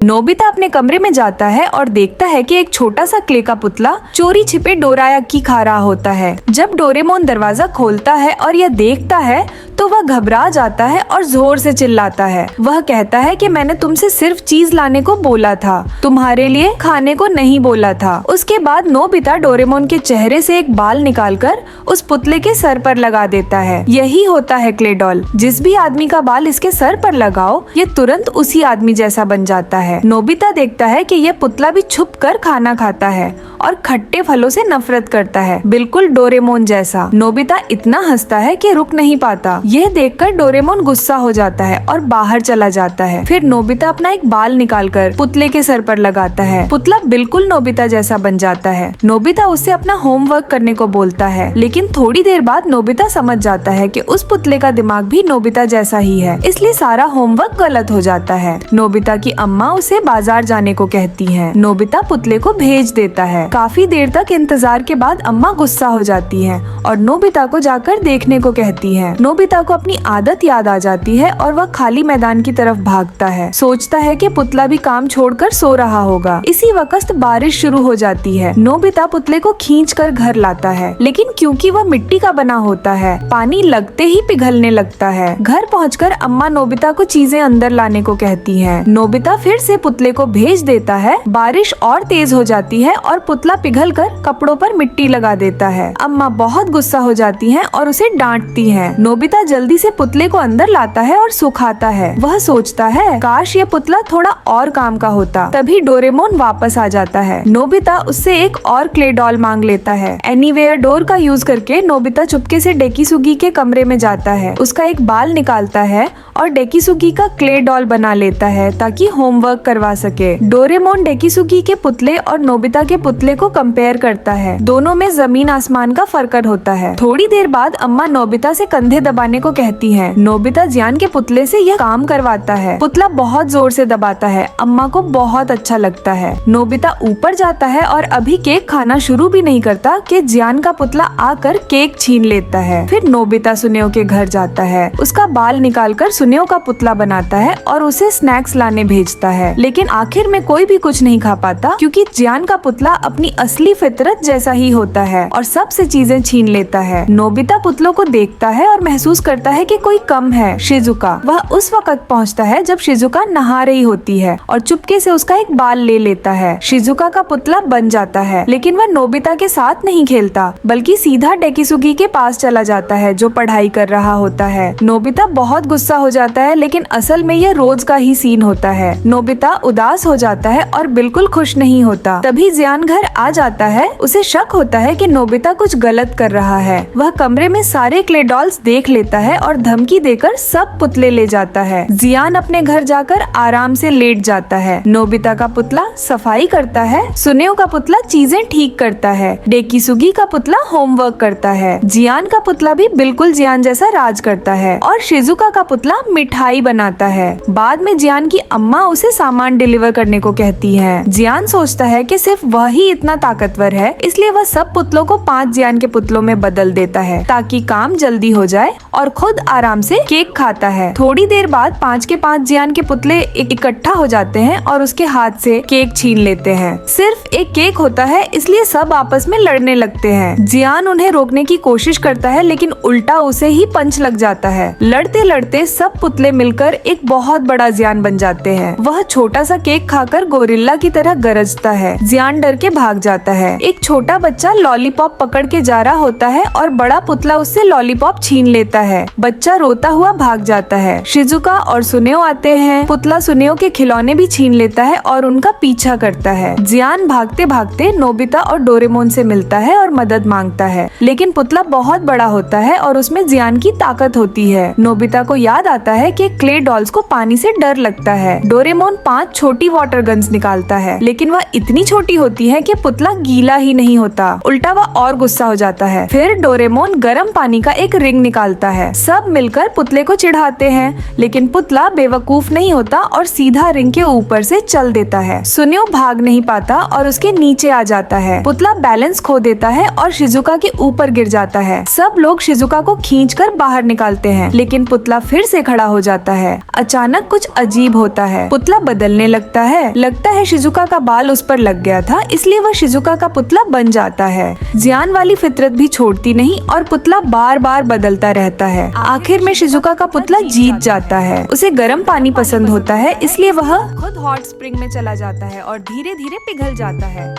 Nobita अपने कमरे में जाता है और देखता है कि एक छोटा सा क्ले का पुतला चोरी छिपे डोरायाकी खा रहा होता है। जब डोरेमोन दरवाजा खोलता है और यह देखता है तो वह घबरा जाता है और जोर से चिल्लाता है। वह कहता है कि मैंने तुमसे सिर्फ चीज लाने को बोला था, तुम्हारे लिए खाने को नहीं बोला था। उसके बाद नोबिता डोरेमोन के चेहरे से एक बाल निकालकर उस पुतले के सर पर लगा देता है। यही होता है क्ले डॉल। जिस भी आदमी का बाल इसके सर पर लगाओ ये तुरंत उसी आदमी जैसा बन जाता है। नोबिता देखता है कि यह पुतला भी छुप कर खाना खाता है और खट्टे फलों से नफरत करता है, बिल्कुल डोरेमोन जैसा। नोबिता इतना हंसता है कि रुक नहीं पाता। यह देखकर डोरेमोन गुस्सा हो जाता है और बाहर चला जाता है। फिर नोबिता अपना एक बाल निकालकर पुतले के सर पर लगाता है। पुतला बिल्कुल नोबिता जैसा बन जाता है। नोबिता उससे अपना होमवर्क करने को बोलता है, लेकिन थोड़ी देर बाद नोबिता समझ जाता है कि उस पुतले का दिमाग भी नोबिता जैसा ही है, इसलिए सारा होमवर्क गलत हो जाता है। नोबिता की अम्मा उसे बाजार जाने को कहती है। नोबिता पुतले को भेज देता है। काफी देर तक इंतजार के बाद अम्मा गुस्सा हो जाती है और नोबिता को जाकर देखने को कहती है। नोबिता को अपनी आदत याद आ जाती है और वह खाली मैदान की तरफ भागता है। सोचता है कि पुतला भी काम छोड़कर सो रहा होगा। इसी वक्त बारिश शुरू हो जाती है। नोबिता पुतले को खींचकर घर लाता है, लेकिन क्योंकि वह मिट्टी का बना होता है पानी लगते ही पिघलने लगता है। घर पहुंचकर अम्मा नोबिता को चीजें अंदर लाने को कहती हैं। नोबिता फिर से पुतले को भेज देता है। बारिश और तेज हो जाती है और पुतला पिघलकर कपड़ों पर मिट्टी लगा देता है। अम्मा बहुत गुस्सा हो जाती हैं और उसे डांटती हैं। नोबिता जल्दी से पुतले को अंदर लाता है और सुखाता है। वह सोचता है काश ये पुतला थोड़ा और काम का होता। तभी डोरेमोन वापस आ जाता है। नोबिता उससे एक और क्ले डॉल मांग लेता है। एनीवेयर डोर का यूज करके नोबिता चुपके से डेकिसुगी के कमरे में जाता है। उसका एक बाल निकालता है और डेकिसुगी का क्ले डॉल बना लेता है ताकि होमवर्क करवा सके। डोरेमोन डेकिसुगी के पुतले और नोबिता के पुतले को कंपेयर करता है। दोनों में जमीन आसमान का फर्क होता है। थोड़ी देर बाद अम्मा नोबिता से कंधे दबाने को कहती हैं। नोबिता जियान के पुतले से यह काम करवाता है। पुतला बहुत जोर से दबाता है। अम्मा को बहुत अच्छा लगता है। नोबिता ऊपर जाता है और अभी केक खाना शुरू भी नहीं करता कि जियान का पुतला आकर केक छीन लेता है। फिर नोबिता सुनेओ के घर जाता है। उसका बाल निकालकर सुनेओ का पुतला बनाता है और उसे स्नैक्स लाने भेजता है, लेकिन आखिर में कोई भी कुछ नहीं खा पाता क्योंकि जियान का पुतला अपनी असली फितरत जैसा ही होता है और सबसे चीजें छीन लेता है। नोबिता पुतलों को देखता है और महसूस करता है कि कोई कम है। शिजुका। वह उस वक्त पहुंचता है जब शिजुका नहा रही होती है और चुपके से उसका एक बाल ले लेता है। शिजुका का पुतला बन जाता है, लेकिन वह नोबिता के साथ नहीं खेलता बल्कि सीधा डेकिसुगी के पास चला जाता है जो पढ़ाई कर रहा होता है। नोबिता बहुत गुस्सा हो जाता है, लेकिन असल में यह रोज का ही सीन होता है। नोबिता उदास हो जाता है और बिल्कुल खुश नहीं होता। तभी जियान घर आ जाता है। उसे शक होता है कि नोबिता कुछ गलत कर रहा है। वह कमरे में सारे क्ले डॉल्स देख लेता है और धमकी देकर सब पुतले ले जाता है। जियान अपने घर जाकर आराम से लेट जाता है। नोबिता का पुतला सफाई करता है। सुनेओ का पुतला चीजें ठीक करता है। डेकिसुगी का पुतला होमवर्क करता है। जियान का पुतला भी बिल्कुल जियान जैसा राज करता है और शिजुका का पुतला मिठाई बनाता है। बाद में जियान की अम्मा उसे सामान डिलीवर करने को कहती है। जियान सोचता है कि सिर्फ वह ही इतना ताकतवर है, इसलिए वह सब पुतलों को 5 जियान के पुतलों में बदल देता है ताकि काम जल्दी हो जाए और खुद आराम से केक खाता है। थोड़ी देर बाद 5 के 5 जियान के पुतले इकट्ठा हो जाते हैं और उसके हाथ से केक छीन लेते हैं। सिर्फ एक केक होता है, इसलिए सब आपस में लड़ने लगते हैं। जियान उन्हें रोकने की कोशिश करता है, लेकिन उल्टा उसे ही पंच लग जाता है। लड़ते लड़ते सब पुतले मिलकर एक बहुत बड़ा जियान बन जाते हैं। वह छोटा सा केक खाकर गोरिल्ला की तरह गरजता है। जियान डर के भाग जाता है। एक छोटा बच्चा लॉलीपॉप पकड़ के जा रहा होता है और बड़ा पुतला उससे लॉलीपॉप छीन लेता है। बच्चा रोता हुआ भाग जाता है। शिजुका और सुनेओ आते हैं। पुतला सुनेओ के खिलौने भी छीन लेता है और उनका पीछा करता है। जियान भागते भागते नोबिता और डोरेमोन से मिलता है और मदद मांगता है, लेकिन पुतला बहुत बड़ा होता है और उसमें जियान की ताकत होती है। नोबिता को याद आता है कि क्ले डॉल्स को पानी से डर लगता है। डोरेमोन 5 छोटी वाटर गन्स निकालता है, लेकिन वह इतनी छोटी होती है कि पुतला गीला ही नहीं होता, उल्टा वह और गुस्सा हो जाता है। फिर डोरेमोन गर्म पानी का एक रिंग निकालता है है। सब मिलकर पुतले को चिढ़ाते हैं, लेकिन पुतला बेवकूफ नहीं होता और सीधा रिंग के ऊपर से चल देता है। सुनियो भाग नहीं पाता और उसके नीचे आ जाता है। पुतला बैलेंस खो देता है और शिजुका के ऊपर गिर जाता है। सब लोग शिजुका को खींचकर बाहर निकालते हैं, लेकिन पुतला फिर से खड़ा हो जाता है। अचानक कुछ अजीब होता है, पुतला बदलने लगता है शिजुका का बाल उस पर लग गया था, इसलिए वह शिजुका का पुतला बन जाता है। जियान वाली फितरत भी छोड़ती नहीं और पुतला बार बार बदलता रहता है। आखिर में शिजुका का पुतला जीत जाता है। उसे गर्म पानी पसंद होता है, इसलिए वह खुद हॉट स्प्रिंग में चला जाता है और धीरे धीरे पिघल जाता है।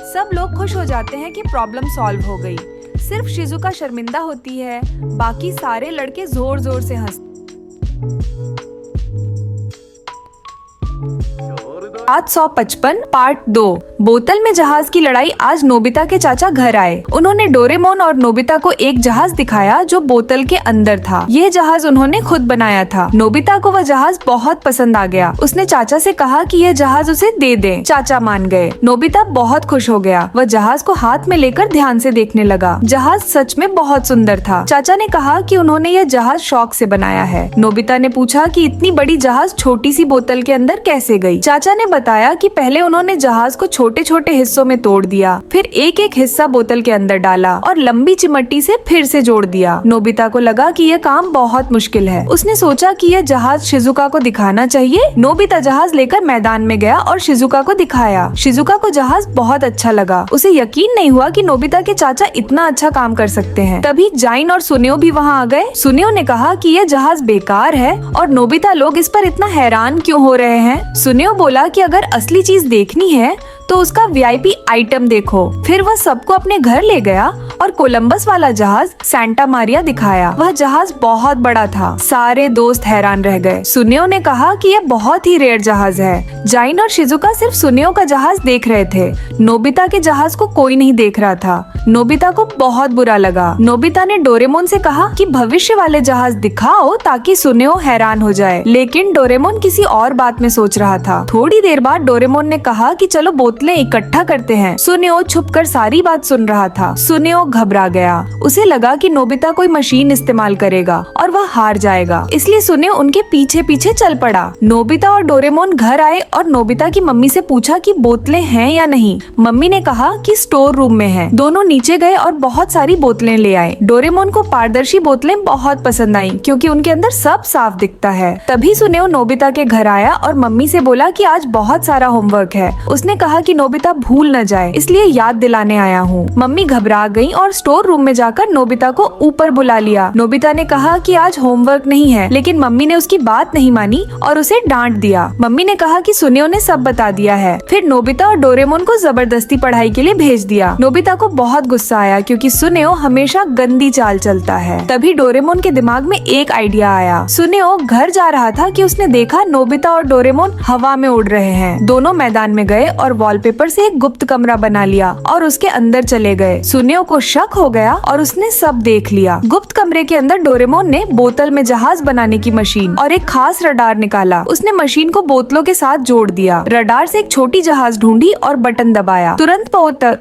सब लोग खुश हो जाते हैं कि प्रॉब्लम सॉल्व हो गई। सिर्फ शिजुका शर्मिंदा होती है। बाकी सारे लड़के जोर जोर से हंसते। 755 पार्ट 2। बोतल में जहाज की लड़ाई। आज नोबिता के चाचा घर आए। उन्होंने डोरेमोन और नोबिता को एक जहाज दिखाया जो बोतल के अंदर था। यह जहाज उन्होंने खुद बनाया था। नोबिता को वह जहाज बहुत पसंद आ गया। उसने चाचा से कहा कि यह जहाज उसे दे दें। चाचा मान गए। नोबिता बहुत खुश हो गया। वह जहाज को हाथ में लेकर ध्यान से देखने लगा। जहाज सच में बहुत सुंदर था। चाचा ने कहा कि उन्होंने यह जहाज शौक से बनाया है। नोबिता ने पूछा कि इतनी बड़ी जहाज छोटी सी बोतल के अंदर कैसे गई। चाचा ने बताया कि पहले उन्होंने जहाज को छोटे छोटे हिस्सों में तोड़ दिया, फिर एक एक हिस्सा बोतल के अंदर डाला और लंबी चिमटी से फिर से जोड़ दिया। नोबिता को लगा कि यह काम बहुत मुश्किल है। उसने सोचा कि यह जहाज शिजुका को दिखाना चाहिए। नोबिता जहाज लेकर मैदान में गया और शिजुका को दिखाया। शिजुका को जहाज बहुत अच्छा लगा। उसे यकीन नहीं हुआ कि नोबिता के चाचा इतना अच्छा काम कर सकते हैं। तभी जाइन और सुनियो भी वहाँ आ गए। सुनियो ने कहा कि यह जहाज बेकार है और नोबिता लोग इस पर इतना हैरान क्यों हो रहे हैं। सुनियो बोला कि अगर असली चीज देखनी है तो उसका वीआईपी आइटम देखो। फिर वह सबको अपने घर ले गया और कोलंबस वाला जहाज सेंटा मारिया दिखाया। वह जहाज बहुत बड़ा था। सारे दोस्त हैरान रह गए। सुनियो ने कहा कि यह बहुत ही रेयर जहाज है। जाइन और शिजुका सिर्फ सुनियो का जहाज देख रहे थे। नोबिता के जहाज को कोई नहीं देख रहा था। नोबिता को बहुत बुरा लगा। नोबिता ने डोरेमोन से कहा कि भविष्य वाले जहाज दिखाओ ताकि सुनियो हैरान हो जाए, लेकिन डोरेमोन किसी और बात में सोच रहा था। थोड़ी देर बाद डोरेमोन ने कहा कि चलो बोतलें इकट्ठा करते हैं। सुनियो छुपकर सारी बात सुन रहा था। सुनियो घबरा गया। उसे लगा कि नोबिता कोई मशीन इस्तेमाल करेगा और वह हार जाएगा, इसलिए सुनियो उनके पीछे पीछे चल पड़ा। नोबिता और डोरेमोन घर आए और नोबिता की मम्मी से पूछा कि बोतलें हैं या नहीं। मम्मी ने कहा कि स्टोर रूम में है। दोनों नीचे गए और बहुत सारी बोतलें ले आए। डोरेमोन को पारदर्शी बोतलें बहुत पसंद आई क्योंकि उनके अंदर सब साफ दिखता है। तभी सुनियो नोबिता के घर आया और मम्मी से बोला कि आज बहुत सारा होमवर्क है। उसने कहा कि नोबिता भूल न जाए, इसलिए याद दिलाने आया हूँ। मम्मी घबरा गई और स्टोर रूम में जाकर नोबिता को ऊपर बुला लिया। नोबिता ने कहा कि आज होमवर्क नहीं है, लेकिन मम्मी ने उसकी बात नहीं मानी और उसे डांट दिया। मम्मी ने कहा कि सुनियो ने सब बता दिया है। फिर नोबिता और डोरेमोन को जबरदस्ती पढ़ाई के लिए भेज दिया। नोबिता को बहुत गुस्सा आया क्योंकि सुनियो हमेशा गंदी चाल चलता है। तभी डोरेमोन के दिमाग में एक आइडिया आया। सुनियो घर जा रहा था कि उसने देखा नोबिता और डोरेमोन हवा में उड़ रहे हैं। दोनों मैदान में गए और वॉलपेपर से एक गुप्त कमरा बना लिया और उसके अंदर चले गए। सुनियो को शक हो गया और उसने सब देख लिया। गुप्त कमरे के अंदर डोरेमोन ने बोतल में जहाज बनाने की मशीन और एक खास रडार निकाला। उसने मशीन को बोतलों के साथ जोड़ दिया। रडार से एक छोटी जहाज ढूंढी और बटन दबाया। तुरंत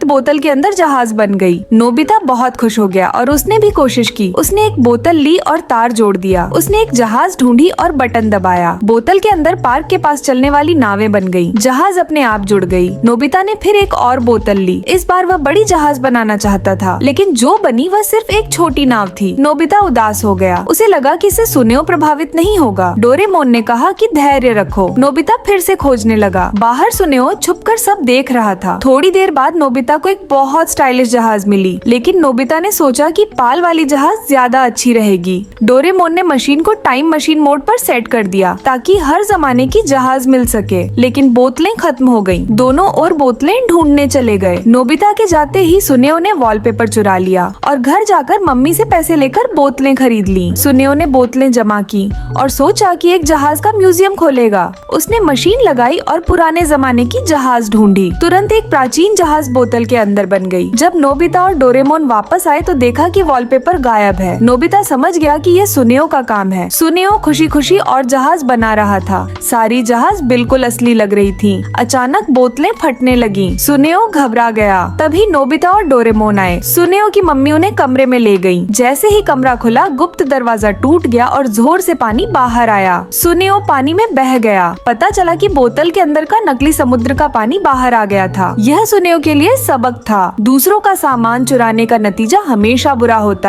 बोतल के अंदर जहाज बन गई। नोबिता बहुत खुश हो गया और उसने भी कोशिश की। उसने एक बोतल ली और तार जोड़ दिया। उसने एक जहाज ढूंढी और बटन दबाया। बोतल के अंदर पार्क के पास चलने वाली नावें बन गई। जहाज अपने आप जुड़ गई। नोबिता ने फिर एक और बोतल ली। इस बार वह बड़ी जहाज बनाना चाहता था, लेकिन जो बनी वह सिर्फ एक छोटी नाव थी। नोबिता उदास हो गया। उसे लगा कि इससे सुनियो प्रभावित नहीं होगा। डोरेमोन ने कहा कि धैर्य रखो। नोबिता फिर से खोजने लगा। बाहर सुनियो छुपकर सब देख रहा था। थोड़ी देर बाद नोबिता को एक बहुत स्टाइलिश जहाज मिली, लेकिन नोबिता ने सोचा कि पाल वाली जहाज ज्यादा अच्छी रहेगी। डोरेमोन ने मशीन को टाइम मशीन मोड पर सेट कर दिया ताकि हर जमाने की जहाज मिल सके, लेकिन बोतलें खत्म हो गयी। दोनों और बोतलें ढूंढने चले गए। नोबिता के जाते ही सुनियो ने वॉलपेपर चुरा लिया और घर जाकर मम्मी से पैसे लेकर बोतलें खरीद ली। सुनियो ने बोतलें जमा की और सोचा कि एक जहाज का म्यूजियम खोलेगा। उसने मशीन लगाई और पुराने जमाने की जहाज ढूंढी। तुरंत एक प्राचीन जहाज बोतल के अंदर बन गई। जब नोबिता और डोरेमोन वापस आए तो देखा कि वॉलपेपर गायब है। नोबिता समझ गया कि यह सुनियो का काम है। सुनियो खुशी खुशी और जहाज बना रहा था। सारी जहाज बिल्कुल असली लग रही थी। अचानक बोतलें फटने लगी। सुनेओ घबरा गया। तभी नोबिता और डोरेमोन आए। सुनेओ की मम्मी उन्हें कमरे में ले गई। जैसे ही कमरा खुला, गुप्त दरवाजा टूट गया और जोर से पानी बाहर आया। सुनेओ पानी में बह गया। पता चला कि बोतल के अंदर का नकली समुद्र का पानी बाहर आ गया था। यह सुनेओ के लिए सबक था। दूसरों का सामान चुराने का नतीजा हमेशा बुरा होता है।